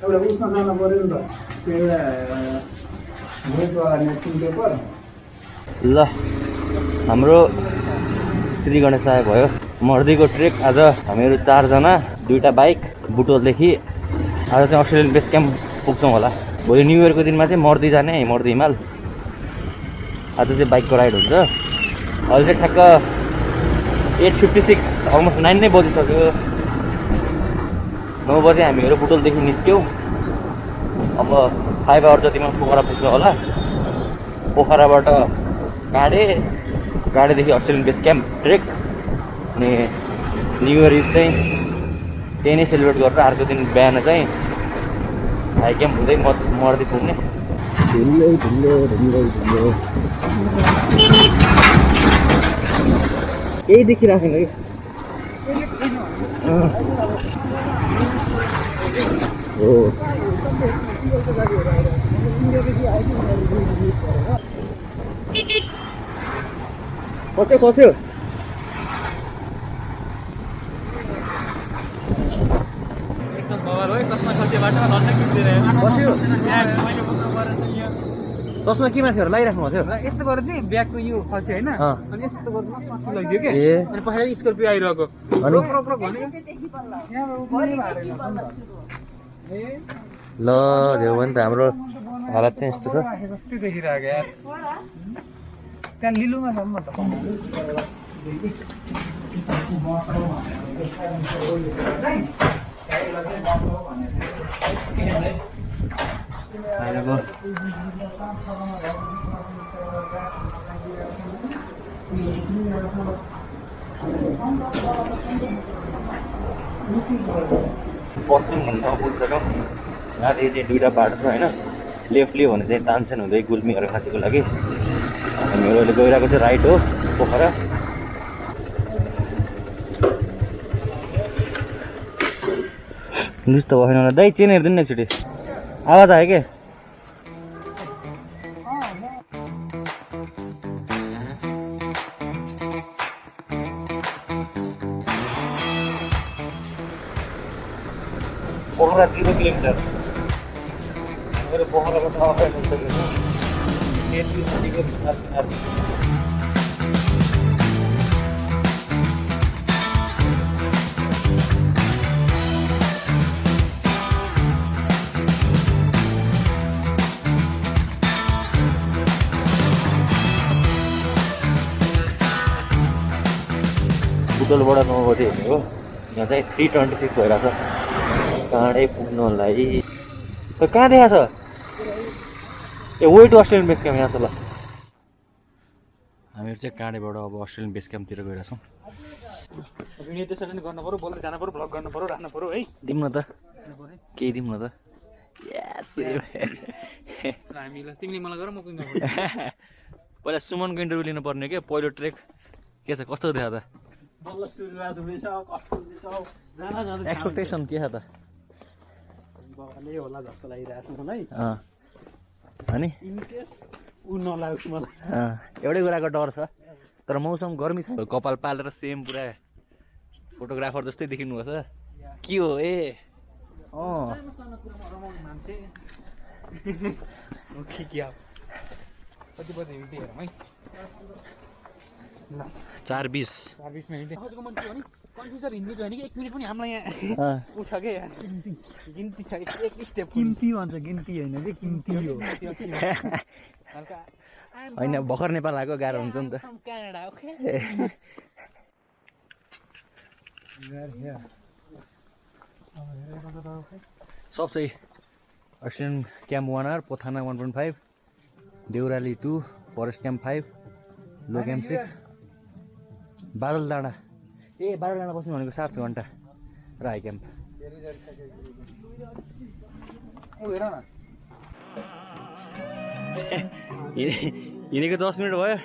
एउटा उसमा जानु पर्यो नि त त्यो एउटा ल हाम्रो श्री गणेश आए भयो मर्दीको ट्रेक। आज हामीहरू 4 जना 2टा बाइक बुटवलदेखि आज चाहिँ अस्ट्रेलियन बेस क्याम्प पुग्छौँ होला। भोलि न्यु इयरको दिनमा चाहिँ मर्दी जाने मर्दी हिमाल। आज चाहिँ बाइकको राइड हुन्छ। अहिले चाहिँ ठ्याक्क 8:56 अलमोस्ट 9 नै बजिसक्यो। 9 बजे हामीहरू बुटवलदेखि निस्क्यौँ। अब 5 आवर जतिमा पोखरा पुग्छ होला। पोखराबाट गाडेदेखि अस्ट्रेलियन बेस क्याम्प ट्रेक। अनि न्यु इयर इभ चाहिँ त्यही नै सेलिब्रेट गरेर अर्को दिन बिहान चाहिँ हाई क्याम्प हुँदै मर्दी पुग्ने। केही देखिराखेन कि हो खस्यो एकदम बवाल हो। चस्मा खस्यो बाटोमा झन् किन्दैन खस्यो। मैले बोक्नु परेछ यहाँ। चस्मा के माथि लगाइराख्नु भएको थियो? यस्तो गरेर चाहिँ ब्यागको यो खस्यो होइन, अनि यस्तो गरेर सस्तो लगिदियो कि। ए अनि पछाडि स्कर्पियो आइरहेको अनि रोक भनेको ल देऊ भने त हाम्रो हालत चाहिँ यस्तो छ। जस्तै देखिरहेको यार। त्यहाँ लिलुमा छ नि त। पश्चिम भन्दा पुगिसक्यौँ। यहाँदेखि चाहिँ 2टा बाटो छ होइन। लेफ्ट लियो भने चाहिँ तानसेन हुँदै गुल्मीहरू खाँचीको लागि। हामीहरू अहिले गइरहेको चाहिँ राइट हो पोखरा। लुज त भएन होला दाइ। चेन हेरिदिनु न एकचोटि। आवाज आयो के? पोखरा 0 किलोमिटर। मेरो पोखराबाट अगाडि पुगिसकेको छु। बुटवलबाट 9 बजे हिँड्ने हो। यहाँ चाहिँ 3:26 भइरहेको छ। काँडै पुग्नलाई कहाँ देखाएको छ? A way to Australian base camp यहाँ छ। ल हामीहरू चाहिँ काँडेबाट अब अस्ट्रेलियन बेस क्याम्पतिर गइरहेछौँ। भिडियो त्यसरी नै गर्नु पऱ्यो, बोल्दै जानु पऱ्यो, भ्लग गर्नु पऱ्यो, राख्नु पऱ्यो है। दिउँ न त केही दिउँ न त। हामीलाई तिमीले मलाई गर, म पनि पहिला सुमनको इन्टरभ्यू लिनु पर्ने के पहिलो ट्रेक के छ कस्तो देखा त? बल्ल सुरुवात हुँदैछ, कस्तो हुँदैछ, जाँदा एक्सपेक्टेसन के छ त? बाबाले होला जस्तो लागिरहेको छ मलाई। अनि इनकेस ऊ नलागोस् मलाई। एउटै कुराको डर छ तर मौसम गर्मी छ। कपाल पालेर सेम पुरा फोटोग्राफर जस्तै देखिनु भएको छ। के हो ए? मान्छे कति बजी हिँड्थ्यो हेरौँ है। ल 4:20 मिनट कसको मान्छे हो नि कन्फ्युजर हिँड्ने छ भने कि 1 मिनट पनि हामीलाई यहाँ उठ के गिन्ती छ। एक स्टेप किम्ती भन्छ, गिन्ती होइन कि किम्ती हो। हल्का होइन भर्खर नेपाल आएको गाह्रो हुन्छ नि त। Canada okay. सब सही। Australian camp 1 hour, Pothana 1.5, Deurali 2, forest camp 5, low camp 6, Badal डाँडा। ए बादल डाँडा बस्नु भनेको 7 घन्टा र हाई क्याम्प। हिँडेको 10 मिनट भयो।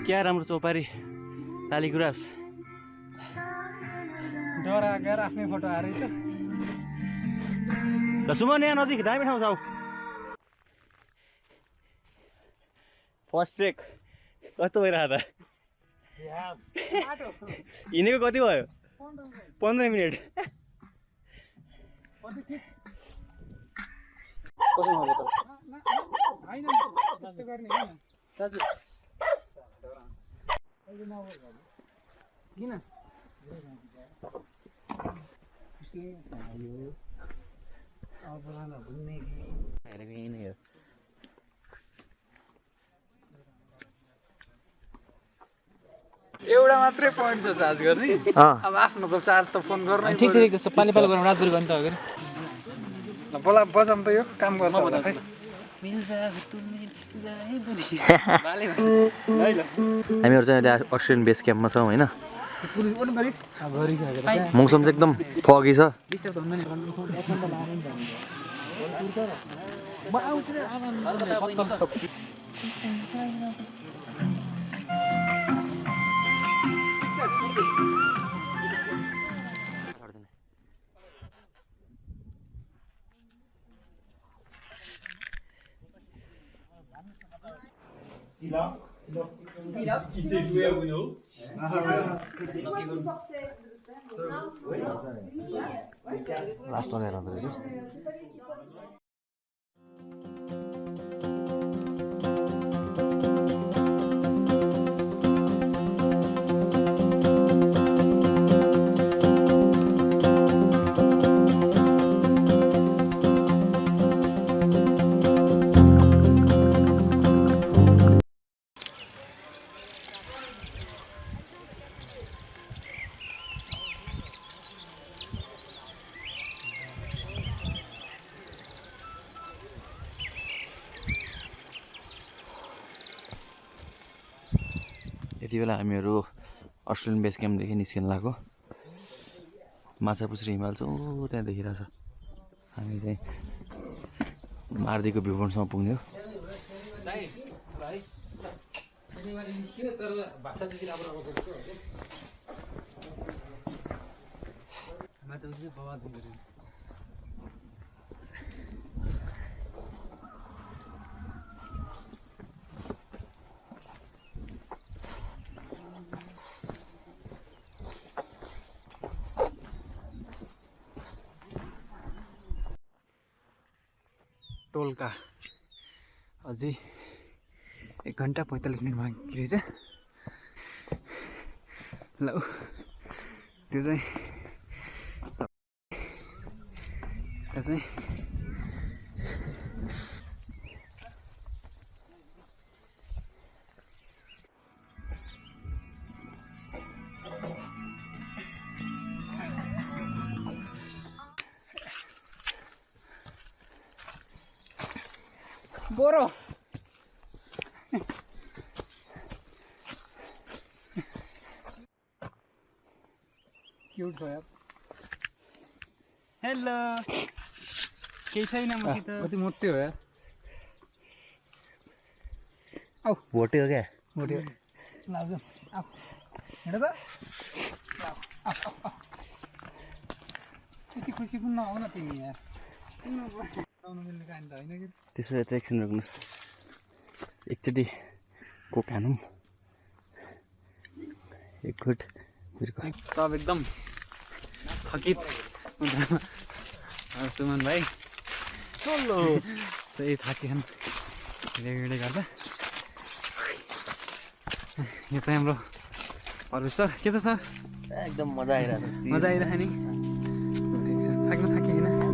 क्या राम्रो चौपारी तालिगुराँस। डरा गएर आफ्नै फोटो हारेछ। सुमन यहाँ नजिक दामी ठाउँ छ। फर्स्ट ट्रेक कस्तो भइरहेको त हिँडेको कति भयो 15 मिनट एउटा मात्रै पोइन्ट छ चार्ज गर्ने अब आफ्नो त चार्ज त फोन गर्नु ठिक छ ठिक छ पाली पालो गरौँ रातभरि गर्ने त हो ल बोला बजाउँ त यो काम गर्छ होला खै हामीहरू चाहिँ अहिले अस्ट्रेलियन बेस क्याम्पमा छौँ होइन मौसम चाहिँ एकदम फगी छ Qui s'est joué à Uno? Last लिएर आउँदो रहेछ यति बेला हामीहरू अस्ट्रेलियन बेस क्याम्पदेखि निस्किन लाग्यो माछापुछ्रे हिमाल छ ओ त्यहाँ देखिरहेछ हामी चाहिँ मार्दीको भ्यू पोइन्टसम्म पुग्ने हो टोलका अझै 1 घन्टा 45 मिनट बाँकी रहेछ ल त्यो चाहिँ बोरो क्यूट हो यार हेलो केही छैन मसित कति मोटे हो यार आऊ भोटे हो क्या मोटे लाजो आऊ हेर त कति खुसी पनि नआउ न तिमी यार आउनु मिल्ने काम त होइन कि त्यसो भए त एकछिन रोक्नुहोस् एकचोटि कोक हानौँ एक घुट सब एकदम थकित सुमन भाइ चलो सही थाकिहान भिडियो गर्दा यो चाहिँ हाम्रो प्रवेश सर के छ सर एकदम मजा आइरहेको मजा आइरहेको नि ठिक छ थाक्नु थाके होइन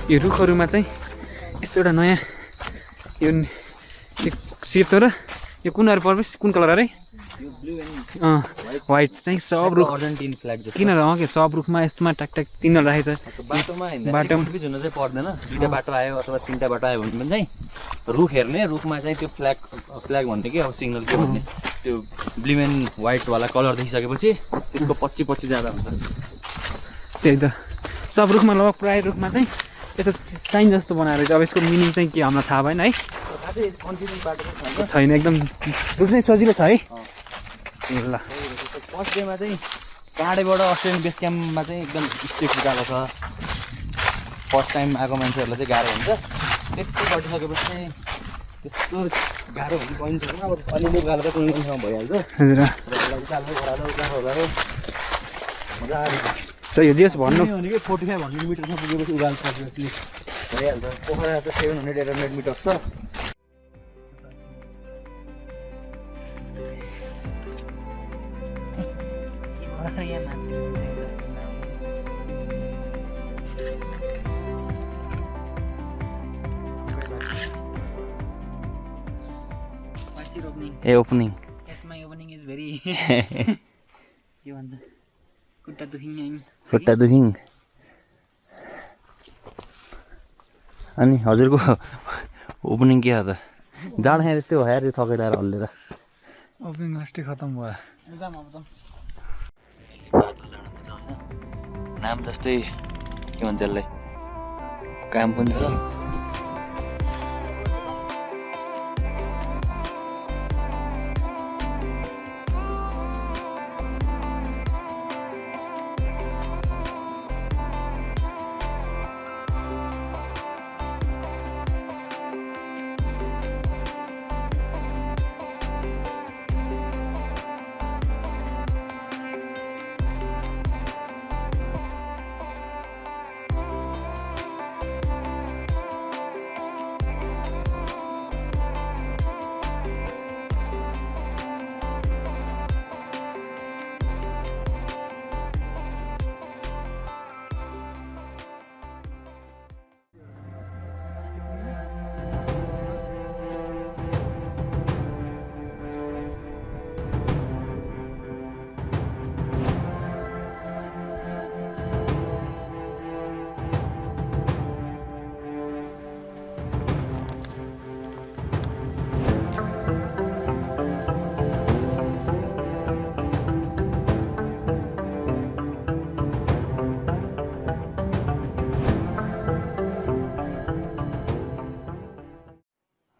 यो रुखहरूमा चाहिँ यस्तो एउटा नयाँ यो सेतो र यो कुनहरू पर्छ कुन कलर अरे व्हाइट चाहिँ सब रुख अर्जेन्टिन फ्ल्याग किन के सब रुखमा यस्तोमा ट्याक चिन्ह राखेको छ बाटोमा बाटोमा हुन चाहिँ पर्दैन दुईटा बाटो आयो अथवा तीनटा बाटो आयो भने पनि चाहिँ रुख हेर्ने रुखमा चाहिँ त्यो फ्ल्याग भन्थे कि अब सिग्नल के भन्ने त्यो ब्लू एन्ड व्हाइटवाला कलर देखिसकेपछि त्यसको पछि जाँदा हुन्छ त्यही त सब रुखमा लगभग प्रायः रुखमा चाहिँ यस्तो साइन जस्तो बनाएर चाहिँ अब यसको मिनिङ चाहिँ के हामीलाई थाहा भएन है छैन एकदम रुख चाहिँ सजिलो छ है ल फर्स्ट डेमा चाहिँ काँडेबाट अस्ट्रेलियन बेस क्याम्पमा चाहिँ एकदम स्ट्रिक्ट गएको छ फर्स्ट टाइम आएको मान्छेहरूलाई चाहिँ गाह्रो हुन्छ त्यस्तो गरिसकेपछि चाहिँ त्यस्तो गाह्रो हुनु पनि छैन अब अलिअलि उकालो त कुनै ठाउँमा भइहाल्छ सही हो जेस भन्नु भनेको 4500 मिटरमा पुगेपछि उकालो पर्छ भइहाल्छ पोखरा त 700-800 मिटर छ a opening yes my opening is very के भन्छ खुट्टा दुखिङ अनि हजुरको ओपनिङ के हो त जाँड खाए जस्तै भयो यार थकेर हल्लेर ओपनिङ लास्टै खतम भयो नाम जस्तै के भन्छ यसलाई काम पनि छ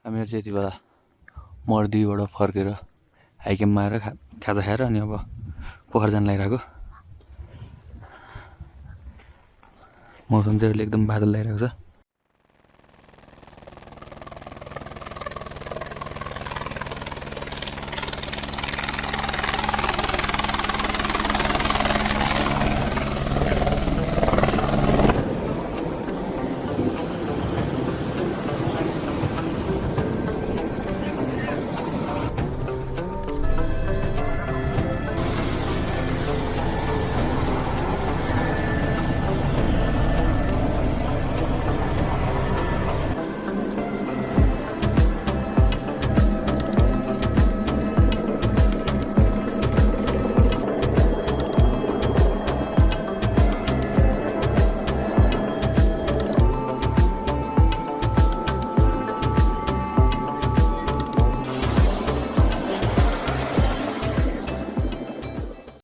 हामीहरू चाहिँ यति बेला मर्दीबाट फर्केर हाइकिङमा आएर खाजा खाएर अनि अब पोखरा जान लागिरहेको मौसम चाहिँ अहिले एकदम बादल लागिरहेको छ